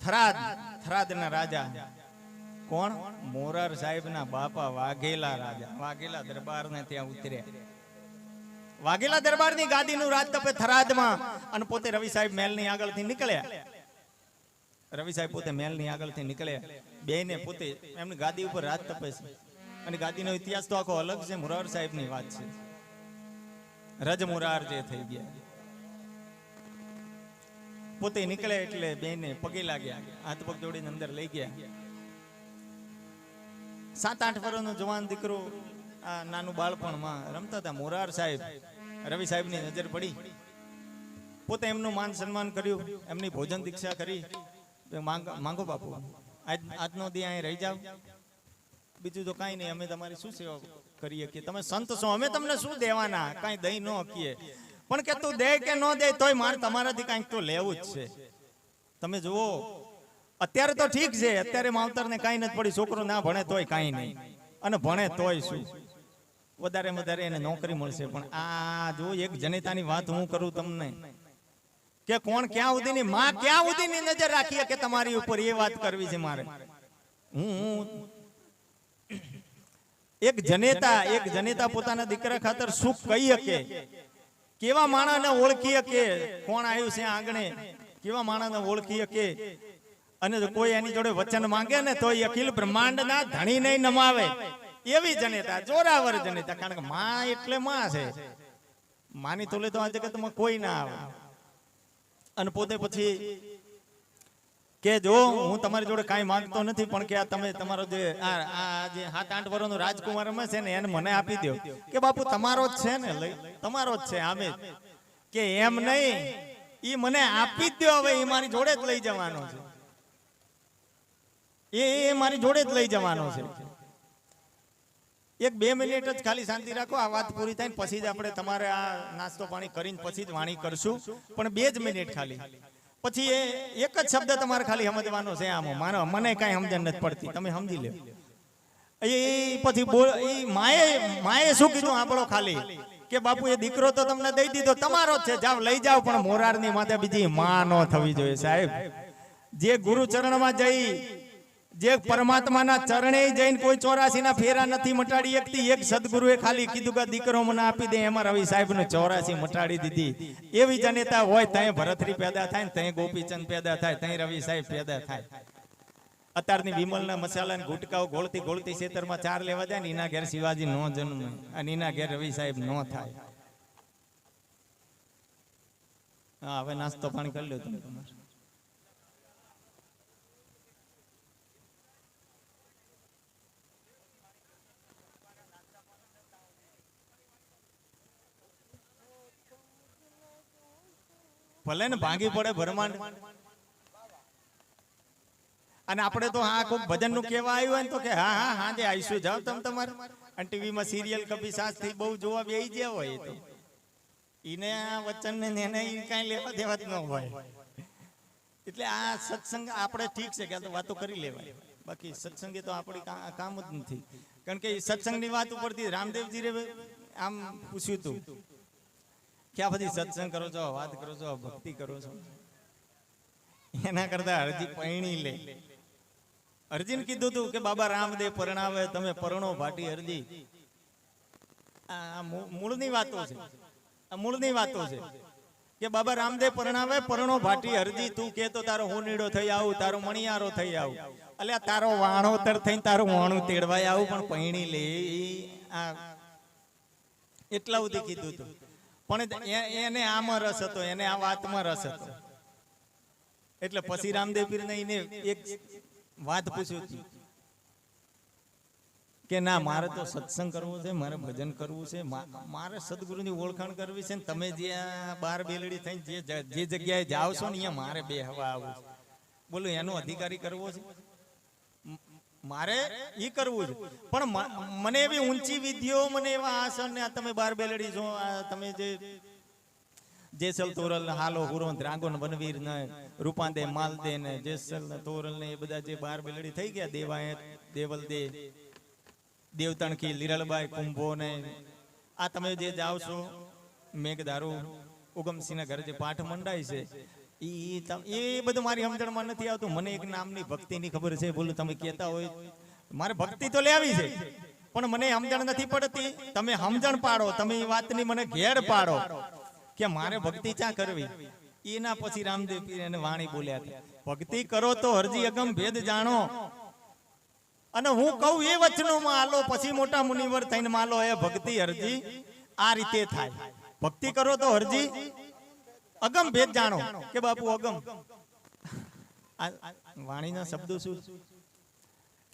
થરાદના રાજા કોણ? મોરાર સાહેબના બાપા વાઘેલા રાજા. વાઘેલા દરબારને ત્યાં ઉતર્યા. વાઘેલા દરબારની ગાદીનું રાજ તપે થરાદમાં, અને પોતે રવિ સાહેબ મહેલની આગળથી નીકળ્યા. રવિ સાહેબ પોતે મહેલની આગળથી નીકળ્યા. બેને પોતે એમની ગાદી ઉપર રાજ તપે છે. અને ગાદીનો ઇતિહાસ તો આખો અલગ છે. મોરાર સાહેબની વાત છે. રજ મોરાર જે થઈ ગયા. પોતે નીકળે એટલે બેને પગે લાગ્યા, હાથ પગ જોડીને અંદર લઈ ગયા. 7-8 વર્ષનો જવાન દીકરો આ નાનું બાળપણમાં રમતા હતા. મોરાર સાહેબ, રવિ સાહેબની નજર પડી. પોતે એમનું માન સન્માન કર્યું, એમની ભોજન દીક્ષા કરી. માંગો બાપુ, આજનો દી અહીં રહી જાવ, બીજું તો કાંઈ નહીં, અમે તમારી શું સેવા કરીએ કે તમે સંત છો, અમે તમને શું દેવાના, કાંઈ દઈ ન હકીએ, પણ કે તું દે કે ન દે તોય મારે તમારાથી કાંઈક તો લેવું જ છે. તમે જુઓ, અત્યારે તો ઠીક છે, અત્યારે માવતરને કાંઈ નથી પડી, છોકરો ના ભણે તોય કાંઈ નહીં, અને ભણે તોય શું, વધારે વધારે એને નોકરી મળશે. પણ આ જો એક જનેતાની વાત હું કરું તમને, કે કોણ ક્યાં સુધીની માં ક્યાં સુધીની નજર રાખીએ કે તમારી ઉપર, એ વાત કરવી છે મારે. હું એક જનેતા પોતાના દીકરા ખાતર શું કહી શકે, કેવા માણસને ઓળખી શકે, કોણ આવ્યું છે આંગણે, કેવા માણસને ઓળખી શકે. અને કોઈ એની જોડે વચન માંગે ને તો અખિલ બ્રહ્માંડના ધણી નહીં નમાવે, એવી જનેતા, જોરાવર જનેતા. કારણ કે માં એટલે માં છે, માની તોલે તો આ જગતમાં કોઈ ના આવે. અને પોતે પછી કે જો હું તમારી જોડે કાંઈ માંગતો નથી, પણ કે તમે તમારો જે આ જે 7-8 વર્ષનો રાજકુમાર રમે છે ને એને મને આપી દો. કે બાપુ તમારો જ છે ને, લઈ તમારો જ છે. આમે કે એમ નહીં, ઈ મને આપી જ દો, હવે એ મારી જોડે જ લઈ જવાનો છે, એ મારી જોડે જ લઈ જવાનો છે. 1-2 મિનિટ જ ખાલી શાંતિ રાખો, આ વાત પૂરી થાય ને પછી જ આપણે તમારે આ નાસ્તો પાણી કરીને પછી જ વાણી કરશું. પણ 2 જ મિનિટ ખાલી, પછી એક જ શબ્દ તમારે ખાલી સમજવાનો છે. આમાં મને કાંઈ સમજણ નથી પડતી, તમે સમજી લો. એ પછી માએ શું કીધું આપણો ખાલી, કે બાપુ એ દીકરો તો તમને દઈ દીધો, તમારો જ છે, જાવ લઈ જાવ, પણ મોરારની માથે બીજી માં ન થવી જોઈએ. સાહેબ, જે ગુરુ ચરણમાં જઈ, જે પરમાત્માના ચરણે જઈને કોઈ 84 ના ફેરા નથી મટાડી શકતી, એક સદગુરુએ ખાલી કીધું કે દીકરો મને આપી દે, એમાં રવિ સાહેબ ને 84 મટાડી દીધી. એવી જનેતા હોય ત્યાં ભરતરી પેદા થાય ને, ત્યાં ગોપીચંદ પેદા થાય, ત્યાં રવિ સાહેબ પેદા થાય. અત્યારની વિમલના મસાલા ગુટકાઓ ગોળતી ગોળતી ખેતરમાં 4 લેવા જાય ને, એના ઘેર શિવાજી નો જન્મે, અને એના ઘેર રવિ સાહેબ નો થાય. હા, હવે નાસ્તો પાણી કરી લો તમે તમારે. ભલે ને ભાંગી પડે બ્રહ્માંડ. અને આપણે તો હા કોઈ ભજન નું કેવા આવ્યું હોય ને તો કે હા હા હાજે આવીશું, જાઓ તમે તમારે. અને ટીવીમાં સિરિયલ કભી સાસ થી બહુ જોવા બેસી ગયા હોય, તો એને આ વચન ને એને કાંઈ લેવા દેવા જ ન હોય. એટલે આ સત્સંગ આપણે ઠીક છે કે આ તો વાતો કરી લેવાય, બાકી સત્સંગે તો આપણી કામ જ નથી. કારણ કે સત્સંગની વાત ઉપરથી રામદેવજી આમ પૂછ્યું હતું, ક્યાં બધી સત્સંગ કરો છો, વાત કરો છો, ભક્તિ કરો છો, એના કરતા અરજી પૈણી લે. અરજીને કીધું હતું કે બાબા રામદેવ પરણાવે, તમે પરણો ભાટી અરજી. આ મૂળની વાતો છે, આ મૂળની વાતો છે કે બાબા રામદેવ પરણાવે, પરણો ભાટી અરજી. તું કે તો તારો હોનીડો થઈ આવું, તારો મણિયારો થઈ આવું, એટલે તારો વાણોતર થઈને તારું વાણું તેડવાય આવું, પણ પૈણી લે. આ એટલા સુધી કીધું હતું. પણ એને આમાં રસ હતો, એને આ વાતમાં રસ હતો. એટલે પછી રામદેવ પીરને એને એક વાત પૂછ્યું હતું કે ના, મારે તો સત્સંગ કરવો છે, મારે ભજન કરવું છે, મારે સદગુરુની ઓળખાણ કરવી છે, ને તમે જે બાર બેલડી થઈને જે જગ્યાએ જાઓ છો ને અહીંયા મારે બે હવા આવું. બોલો, એનો અધિકારી કરવો છે, મારે ઈ કરવું છે. પણ મને એવી ઊંચી વિધિઓ, મને એવા આસન, ને તમે બાર બેલડી છો, તમે જેસલ તોરલ હાલો હુરો દ્રાંગો વનવીર ને રૂપાંદે માલદે ને જેસલ ને તોરલ ને એ બધા જે બાર બેલડી થઈ ગયા, દેવાય દેવલ દે દેવતણકી લીરલબાઈ કુંભો ને આ તમે જે જાઓ છો, મેઘદારૂ ઉગમસિંહના ઘરે જે પાઠ મંડાય છે, એ બધું મારી સમજણમાં નથી આવતું. મને એક નામની ભક્તિની ખબર છે. બોલું તમે કહેતા હોય મારે ભક્તિ તો લેવી છે, પણ મને સમજણ નથી પડતી. તમે સમજણ પાડો, તમે એ વાતની મને ઘેર પાડો કે મારે ભક્તિ ચા કરવી. એના પછી રામદેવ પીર એને વાણી બોલ્યા હતા, ભક્તિ કરો તો હરજી અગમ ભેદ જાણો. અને હું કહું એ વચનોમાં આલો, પછી મોટા મુનિવર થઈને માલો એ ભક્તિ હરજી આ રીતે થાય. ભક્તિ કરો તો હરજી અગમ ભેદ જાણો. કે બાપુ અગમ વાણીના શબ્દો શું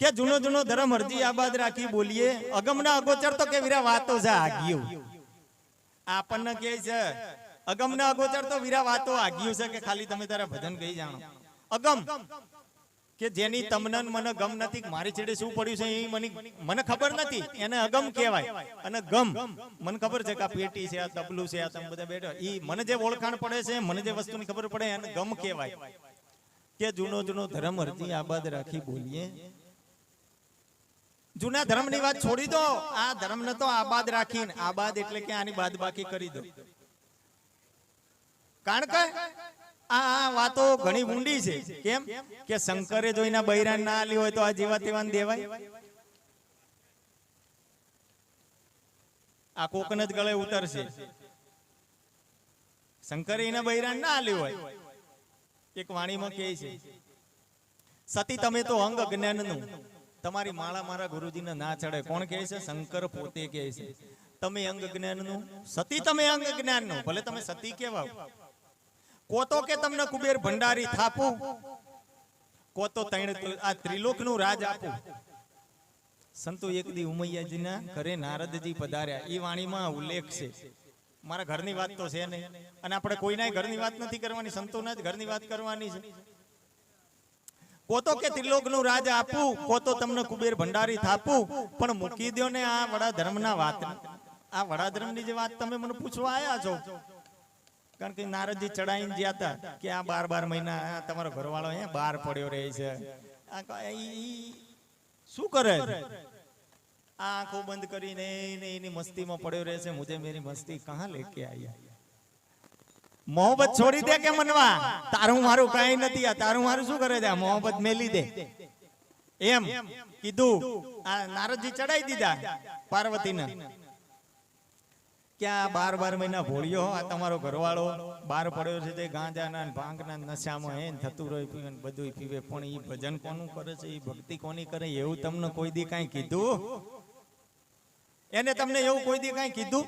કે જૂનો જૂનો ધર્મ હરજી આબાદ રાખી બોલીએ. અગમ ના અગોચર તો કે વીરા વાતો છે આગિયું. આપણને કહે છે અગમ ના અગોચર તો વીરા વાતો આગિયું છે કે ખાલી તમે તારા ભજન ગઈ જાણો. અગમ કે જેની તમને મને ગમ નથી, મારી છેડે શું પડ્યું છે એ મને ખબર નથી, એને અગમ કહેવાય. અને ગમ મને ખબર છે કે આ પેટી છે, આ તબલું છે, આ તમે બધા બેઠો, એ મને જે ઓળખાણ પડે છે, મને જે વસ્તુની ખબર પડે એને ગમ કહેવાય. કે જૂનો જૂનો ધર્મ હરજી આબાદ રાખી બોલીએ. જૂના ધર્મની વાત છોડી દો, આ ધર્મને તો આબાદ રાખીને, આબાદ એટલે કે આની બાદબાકી કરી દો. કારણ કે આ વાતો ઘણી ઊંડી છે. કેમ કે શંકરે જોઈના બૈરાન ના આલી હોય તો આ જેવા તેવાન દેવાય? આ કોકન જ ગળે ઉતરશે. શંકરે એના બૈરાન ના આલી હોય. એક વાણીમાં કહે છે, સતી તમે તો અંગ અજ્ઞાનનું, તમારી માળા મારા ગુરુજીને ના ચડે. કોણ કહે છે? શંકર પોતે કહે છે. તમે અંગ જ્ઞાનનું, સતી તમે અંગ જ્ઞાનનું. ભલે તમે સતી કેવા, કોતો કે તમને કુબેર ભંડારી થાપું, કોતો આ ત્રિલોકનું રાજ આપું. સંતો એક દી ઉમૈયાજીના ઘરે નારદજી પધાર્યા. એ વાણીમાં ઉલ્લેખ છે. મારા ઘરની વાત તો છે નહીં, અને આપણે કોઈના ઘરની વાત નથી કરવાની, સંતોના જ ઘરની વાત કરવાની છે. કોતો કે ત્રિલોકનું રાજ આપું, કોતો તમને કુબેર ભંડારી થાપું. પણ મૂકી દો ને આ વડા ધર્મના વાત, આ વડા ધર્મની જે વાત તમે મને પૂછવા આયા છો. કારણ કે નારદજી ચડાઈને ગયા હતા કે આ 12 મહિના તમારો ઘરવાળો અહીંયા બહાર પડ્યો રહે છે, શું કરે છે? આંખો બંધ કરીને એની મસ્તીમાં પડ્યો રહે છે. મુझे मेरी मस्ती कहां लेके आई? મોહબ્બત છોડી દે કે મનવા, તારું મારું કઈ નથી. આ તારું મારું શું કરે છે? મોહબ્બત મેલી દે એમ કીધું. આ નારદજી ચડાઈ દીધા પાર્વતીને. ક્યાં 12 મહિના ભોળ્યો આ તમારો ઘરવાળો બહાર પડ્યો છે, તે ગાંજાના ભાંગના નશામાં હે થતું રહ્યું, પીવે બધું પીવે. પણ એ ભજન કોનું કરે છે, એ ભક્તિ કોની કરે? એવું તમને કોઈ દી કાંઈ કીધું? એને તમને એવું કોઈ દી કાંઈ કીધું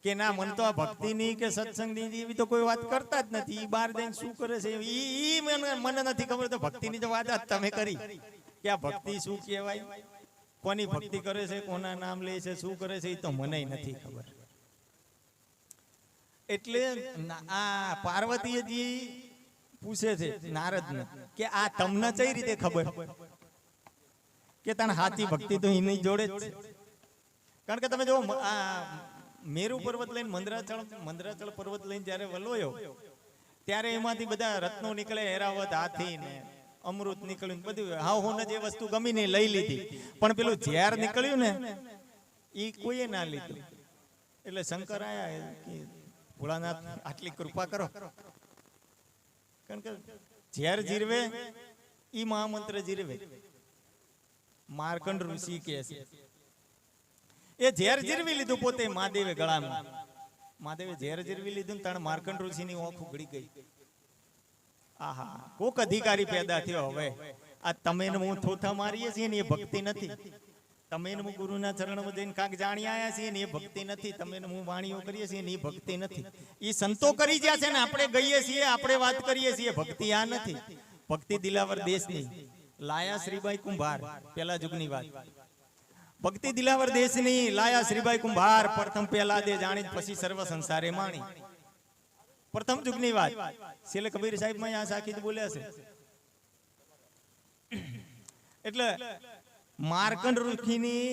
કે ના મન તો આ ભક્તિની કે સત્સંગની એવી તો કોઈ વાત કરતા જ નથી. એ બહાર જઈને શું કરે છે ઈ મને નથી ખબર. તો ભક્તિની તો વાત તમે કરી કે આ ભક્તિ શું કહેવાય, કોની ભક્તિ કરે છે, કોના નામ લે છે, શું કરે છે, એ તો મને નથી ખબર. એટલે આ પાર્વતીજી પૂછે છે નારદને કે આ તમને કઈ રીતે ખબર કે તને સાચી ભક્તિ તો એની જોડે જ છે? કારણ કે તમે જો આ મેરુ પર્વત લઈને મંદરાચળ પર્વત લઈને જયારે વલોયો ત્યારે એમાંથી બધા રત્નો નીકળે, એરાવત હાથી ને અમૃત નીકળ્યું, બધું હાવ હોને જે વસ્તુ ગમી ને લઈ લીધી. પણ પેલું ઝેર નીકળ્યું ને એ કોઈએ ના લીધું. એટલે શંકર આયા કે ભોળાનાથ આટલી કૃપા કરો. કારણ કે ઝેર જીરવે ઈ મહામંત્ર જીરવે. માર્કંડ ઋષિ કહે છે એ ઝેર જીરવી લીધું પોતે મહાદેવે ગળામાં. મહાદેવે ઝેર જીરવી લીધું ને તાણ માર્કંડ ઋષિની ઓંખ ઉઘડી ગઈ. આહા, કોક અધિકારી પેદા થયો. હવે આ તમે હું થોથા મારીએ છીએ ને એ ભક્તિ નથી. તમે હું ગુરુના ચરણમાં જઈને કાંક જાણી આયા છીએ ને એ ભક્તિ નથી. તમે હું વાણીઓ કરીએ છીએ ને એ ભક્તિ નથી. એ સંતો કરી ગયા છે ને આપણે ગઈએ છીએ, આપણે વાત કરીએ છીએ. ભક્તિ આ નથી. ભક્તિ દિલાવર દેશની લાયા શ્રીબાઈ કુંભાર, પેલા યુગની વાત. ભક્તિ દિલાવર દેશની લાયા શ્રીબાઈ કુંભાર, પ્રથમ પહેલા દે જાણી પછી સર્વ સંસારે માણી. પ્રથમ યુગની વાત. છેલ્લે કબીર સાહેબ માં આ સાખી બોલ્યા છે. એટલે માર્કંડ ઋષિની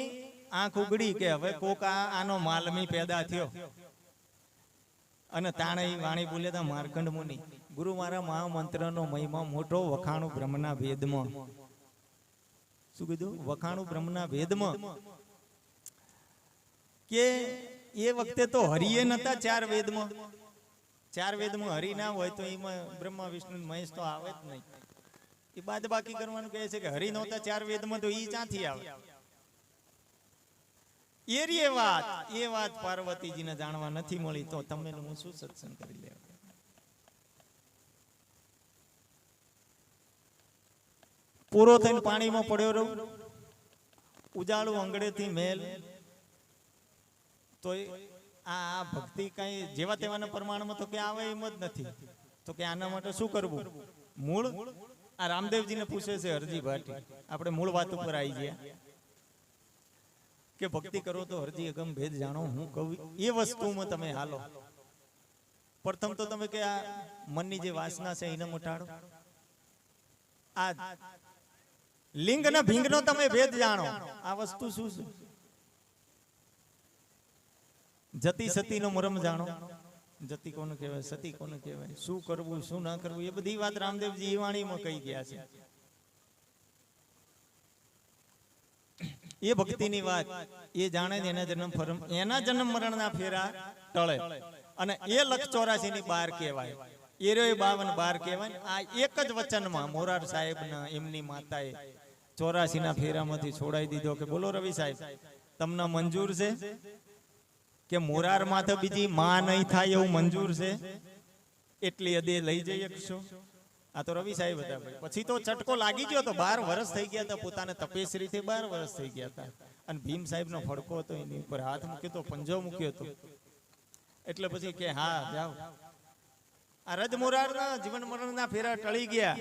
આંખ ઉગડી કે હવે કોક આનો માલમી પેદા થયો. અને તાણે વાણી બોલ્યા હતા માર્કંડ મુનિ, ગુરુ મારા મહામંત્રનો મહિમા મોટો, વખાણું બ્રહ્મના વેદમાં. શું કીધું? વખાણું બ્રહ્મના વેદમાં. કે એ વખતે તો હરિયે નતા 4 વેદમાં. ચાર વેદમાં હરિ ના હોય તો એમાં બ્રહ્મા વિષ્ણુ મહેશ તો આવે જ નહીં. એ બાદ બાકી કરવાનું કહે છે કે હરિ નહોતા ચાર વેદમાં તો ઈ ક્યાંથી આવે? એ વાત પાર્વતીજીને જાણવા નથી મળી તો તમે હું શું સત્સંગ કરી લેવા. પૂરો થઈને પાણીમાં પડ્યો રહું, ઉજાળું અંગડેથી મેલ, તો આ ભક્તિ કઈ જેવા તેવાના પ્રમાણમાં તો કે આવે એમ જ નથી. તો કે આના માટે શું કરવું? મૂળ આ રામદેવજીને પૂછે છે હરજી ભાટી. આપણે મૂળ વાત ઉપર આવી ગયા કે ભક્તિ કરો તો હરજી અગમ ભેદ જાણો. હું કહું એ વસ્તુમાં તમે હાલો. પ્રથમ તો તમે કે આ મનની જે વાસના છે એને મટાડો. આ લિંગ અને ભીંગનો તમે ભેદ જાણો. આ વસ્તુ શું છે? જતી સતીનો મરમ જાણો. જતી કોને કહેવાય, સતી કોને કહેવાય, શું કરવું શું ના કરવું, એ બધી વાત રામદેવજી વાણીમાં કહી ગયા છે. એ ભક્તિની વાત એ જાણે જ એના જન્મ મરણના ફેરા ટળે. અને એ 184 ની 12 કહેવાય, એ 52 કહેવાય. આ એક જ વચનમાં મોરાર સાહેબ ના એમની માતાએ 84 ના ફેરામાંથી છોડાઈ દીધો કે બોલો રવિ સાહેબ તમને મંજૂર છે કે મોરાર માં તો બીજી માં નહીં થાય એવું મંજૂર છે? એટલી હદે લઈ જઈ શકશો? આ તો રવિ સાહેબ હતા. પછી તો ચટકો લાગી ગયો તો 12 વર્ષ થઈ ગયા હતા. પોતાને તપેશ્રીથી 12 વર્ષ થઈ ગયા હતા. અને ભીમ સાહેબ નો ફડકો હતો, એની ઉપર હાથ મૂક્યો તો, પંજો મૂક્યો હતો. એટલે પછી કે હા જાઓ. આ રજ મોરારના જીવન મરણના ફેરા ટળી ગયા.